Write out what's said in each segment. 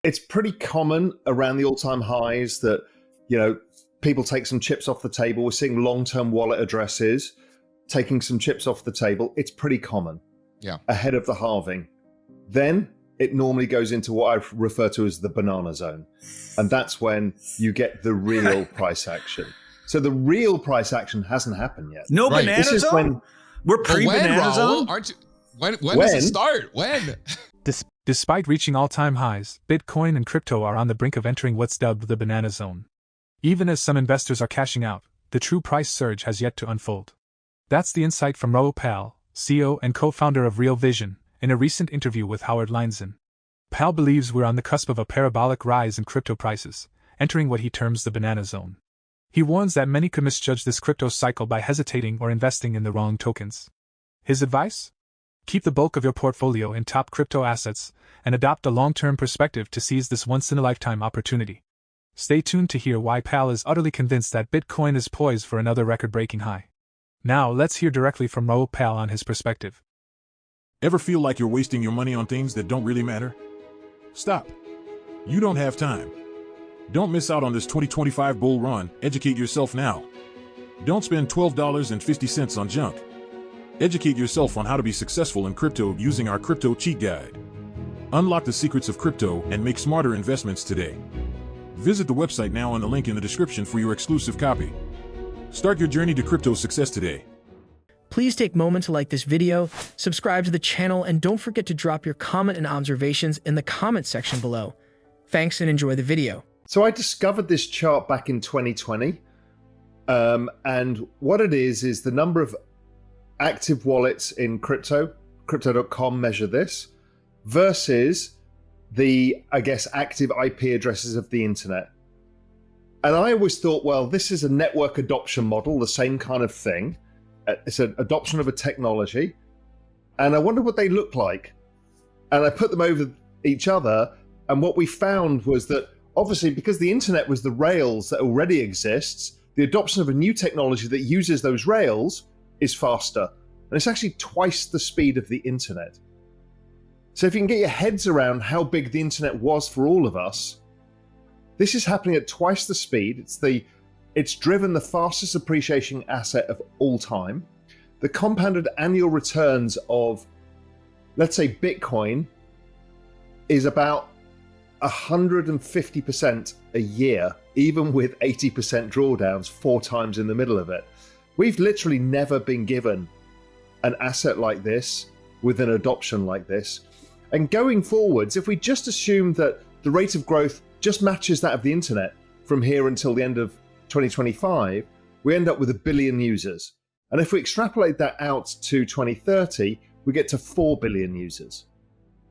It's pretty common around the all-time highs that, people take some chips off the table. We're seeing long-term wallet addresses taking some chips off the table. It's pretty common. Yeah. Ahead of the halving. Then it normally goes into what I refer to as the banana zone. And that's when you get the real price action. So the real price action hasn't happened yet. No Right. banana This is zone? when- We're pre-banana Raul? zone? Aren't you? When does it start? When? Despite reaching all-time highs, Bitcoin and crypto are on the brink of entering what's dubbed the banana zone. Even as some investors are cashing out, the true price surge has yet to unfold. That's the insight from Raoul Pal, CEO and co-founder of Real Vision, in a recent interview with Howard Leinzen. Pal believes we're on the cusp of a parabolic rise in crypto prices, entering what he terms the banana zone. He warns that many could misjudge this crypto cycle by hesitating or investing in the wrong tokens. His advice? Keep the bulk of your portfolio in top crypto assets and adopt a long-term perspective to seize this once-in-a-lifetime opportunity. Stay tuned to hear why Pal is utterly convinced that Bitcoin is poised for another record-breaking high. Now, let's hear directly from Raoul Pal on his perspective. Ever feel like you're wasting your money on things that don't really matter? Stop. You don't have time. Don't miss out on this 2025 bull run. Educate yourself now. Don't spend $12.50 on junk. Educate yourself on how to be successful in crypto using our Crypto Cheat Guide. Unlock the secrets of crypto and make smarter investments today. Visit the website now on the link in the description for your exclusive copy. Start your journey to crypto success today. Please take a moment to like this video, subscribe to the channel, and don't forget to drop your comment and observations in the comment section below. Thanks and enjoy the video. So I discovered this chart back in 2020. And what it is the number of active wallets in crypto. Crypto.com measure this versus the, active IP addresses of the internet. And I always thought, well, this is a network adoption model, the same kind of thing. It's an adoption of a technology. And I wonder what they look like. And I put them over each other. And what we found was that obviously, because the internet was the rails that already exists, the adoption of a new technology that uses those rails is faster. And it's actually twice the speed of the internet. So if you can get your heads around how big the internet was for all of us, this is happening at twice the speed. It's driven the fastest appreciating asset of all time. The compounded annual returns of, let's say, Bitcoin is about 150% a year, even with 80% drawdowns 4 times in the middle of it. We've literally never been given an asset like this with an adoption like this. And going forwards, if we just assume that the rate of growth just matches that of the internet from here until the end of 2025, we end up with 1 billion users. And if we extrapolate that out to 2030, we get to 4 billion users.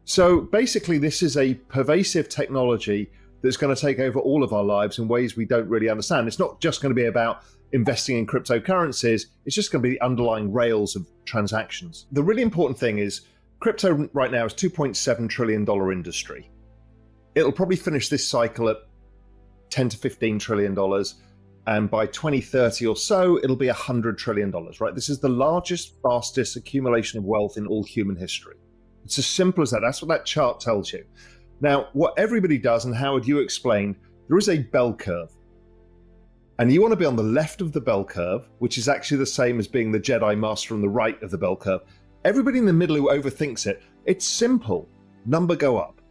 So basically, this is a pervasive technology that's going to take over all of our lives in ways we don't really understand. It's not just going to be about investing in cryptocurrencies. It's just going to be the underlying rails of transactions. The really important thing is crypto right now is $2.7 trillion industry. It'll probably finish this cycle at $10 to $15 trillion. And by 2030 or so, it'll be $100 trillion, right? This is the largest, fastest accumulation of wealth in all human history. It's as simple as that. That's what that chart tells you. Now, what everybody does, and Howard, you explained, there is a bell curve. And you want to be on the left of the bell curve, which is actually the same as being the Jedi Master on the right of the bell curve. Everybody in the middle who overthinks it, it's simple. Number go up.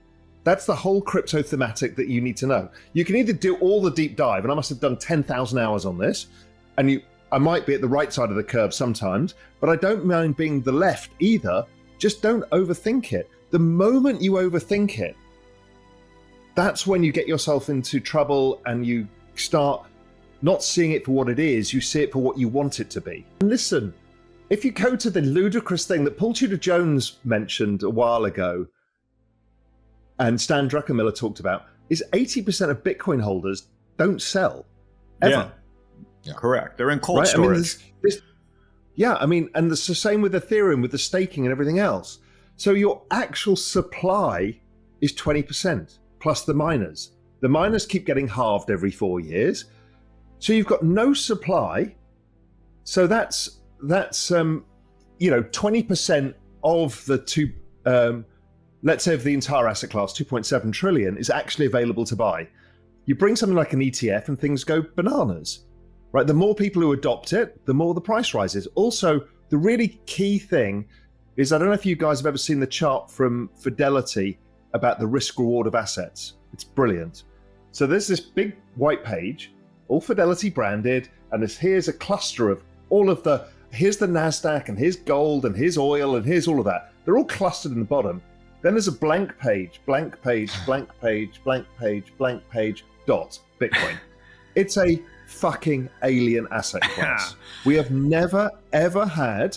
That's the whole crypto thematic that you need to know. You can either do all the deep dive, and I must have done 10,000 hours on this, and I might be at the right side of the curve sometimes, but I don't mind being the left either. Just don't overthink it. The moment you overthink it, that's when you get yourself into trouble and you start not seeing it for what it is, you see it for what you want it to be. And listen, if you go to the ludicrous thing that Paul Tudor Jones mentioned a while ago, and Stan Druckenmiller talked about, is 80% of Bitcoin holders don't sell, ever. Yeah. Correct. They're in cold storage. And it's the same with Ethereum, with the staking and everything else. So your actual supply is 20% plus the miners. The miners keep getting halved every 4 years. So you've got no supply. So that's 20% of the let's say of the entire asset class, 2.7 trillion is actually available to buy. You bring something like an ETF and things go bananas, right? The more people who adopt it, the more the price rises. Also, the really key thing is, I don't know if you guys have ever seen the chart from Fidelity about the risk reward of assets. It's brilliant. So there's this big white page, all Fidelity branded, and here's a cluster of all of here's the NASDAQ, and here's gold, and here's oil, and here's all of that. They're all clustered in the bottom. Then there's a blank page, blank page, blank page, blank page, blank page, dot, Bitcoin. It's a fucking alien asset class. We have never, ever had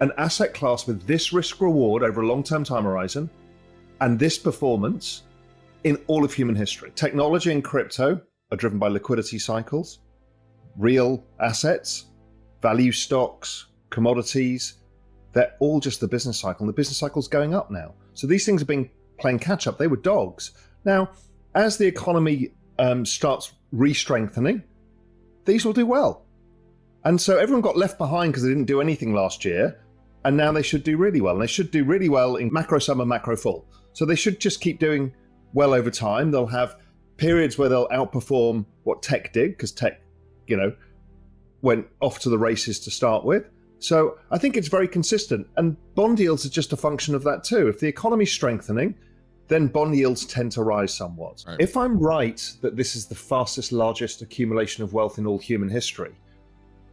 an asset class with this risk reward over a long-term time horizon and this performance in all of human history. Technology and crypto are driven by liquidity cycles, real assets, value stocks, commodities. They're all just the business cycle, and the business cycle's going up now. So these things have been playing catch up. They were dogs. Now, as the economy starts re-strengthening, these will do well. And so everyone got left behind because they didn't do anything last year, and now they should do really well. And they should do really well in macro summer, macro fall. So they should just keep doing well over time. They'll have periods where they'll outperform what tech did, because tech, went off to the races to start with. So I think it's very consistent. And bond yields are just a function of that too. If the economy's strengthening, then bond yields tend to rise somewhat. Right. If I'm right that this is the fastest, largest accumulation of wealth in all human history,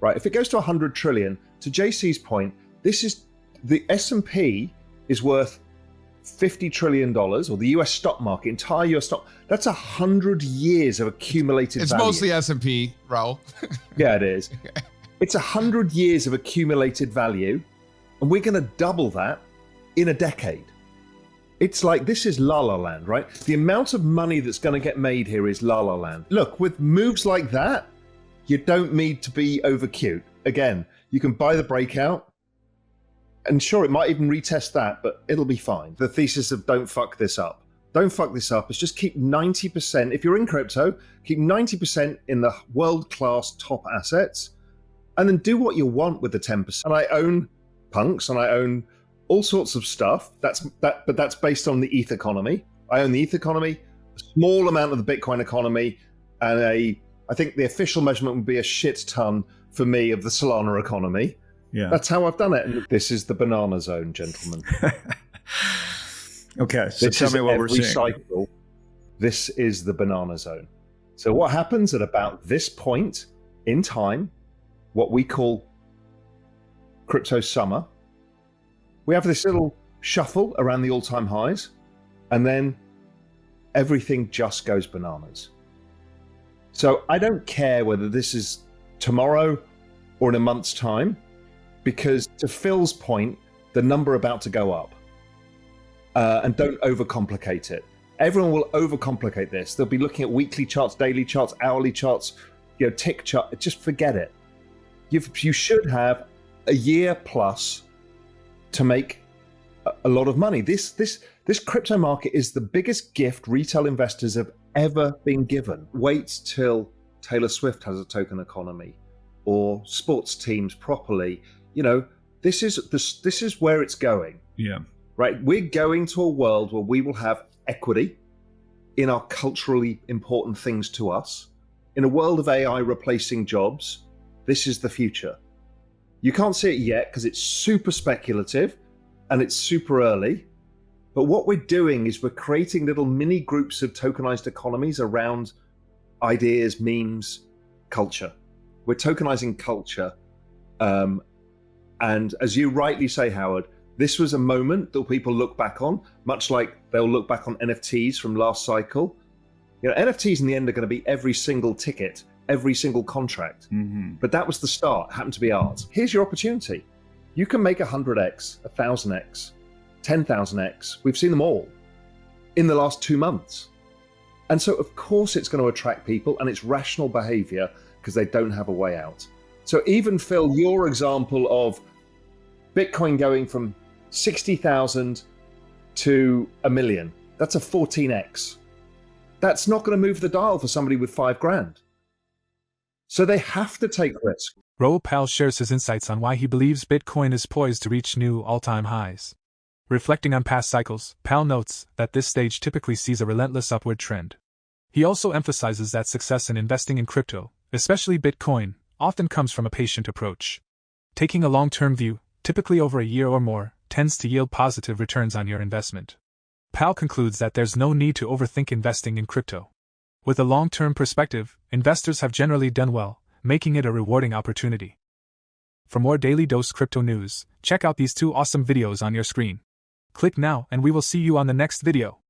right? If it goes to 100 trillion, to JC's point, the S&P is worth $50 trillion, or the US stock market, entire US stock, that's 100 years of accumulated value. It's mostly S&P, Raul. Yeah, it is. It's 100 years of accumulated value, and we're going to double that in a decade. It's like, this is la la land, right? The amount of money that's going to get made here is la la land. Look, with moves like that, you don't need to be over cute. Again, you can buy the breakout, and sure, it might even retest that, but it'll be fine. The thesis of don't fuck this up. Don't fuck this up is just keep 90%, if you're in crypto, keep 90% in the world-class top assets, and then do what you want with the 10%. And I own punks, and I own all sorts of stuff. But that's based on the ETH economy. I own the ETH economy, a small amount of the Bitcoin economy, and I think the official measurement would be a shit ton for me of the Solana economy. Yeah, that's how I've done it. And this is the banana zone, gentlemen. Okay, so tell me what we're seeing. Cycle, this is the banana zone. So what happens at about this point in time, what we call crypto summer, we have this little shuffle around the all-time highs, and then everything just goes bananas. So I don't care whether this is tomorrow or in a month's time, because to Phil's point, the number about to go up. And don't overcomplicate it. Everyone will overcomplicate this. They'll be looking at weekly charts, daily charts, hourly charts, tick chart. Just forget it. You should have a year plus to make a lot of money. This crypto market is the biggest gift retail investors have ever been given. Wait till Taylor Swift has a token economy, or sports teams properly. This is where it's going. Yeah. Right. We're going to a world where we will have equity in our culturally important things to us. In a world of AI replacing jobs, this is the future. You can't see it yet because it's super speculative and it's super early. But what we're doing is we're creating little mini groups of tokenized economies around ideas, memes, culture. We're tokenizing culture. And as you rightly say, Howard, this was a moment that people look back on, much like they'll look back on NFTs from last cycle. NFTs in the end are going to be every single ticket, every single contract. Mm-hmm. But that was the start. It happened to be art. Here's your opportunity. You can make 100x, 1,000x, 10,000x. We've seen them all in the last 2 months. And so, of course, it's going to attract people, and it's rational behavior because they don't have a way out. So even, Phil, your example of Bitcoin going from 60,000 to 1 million, that's a 14x. That's not going to move the dial for somebody with $5,000. So they have to take risk. Raoul Pal shares his insights on why he believes Bitcoin is poised to reach new all-time highs. Reflecting on past cycles, Pal notes that this stage typically sees a relentless upward trend. He also emphasizes that success in investing in crypto, especially Bitcoin, often comes from a patient approach. Taking a long-term view, typically over a year or more, tends to yield positive returns on your investment. Pal concludes that there's no need to overthink investing in crypto. With a long-term perspective, investors have generally done well, making it a rewarding opportunity. For more Daily Dose crypto news, check out these 2 awesome videos on your screen. Click now and we will see you on the next video.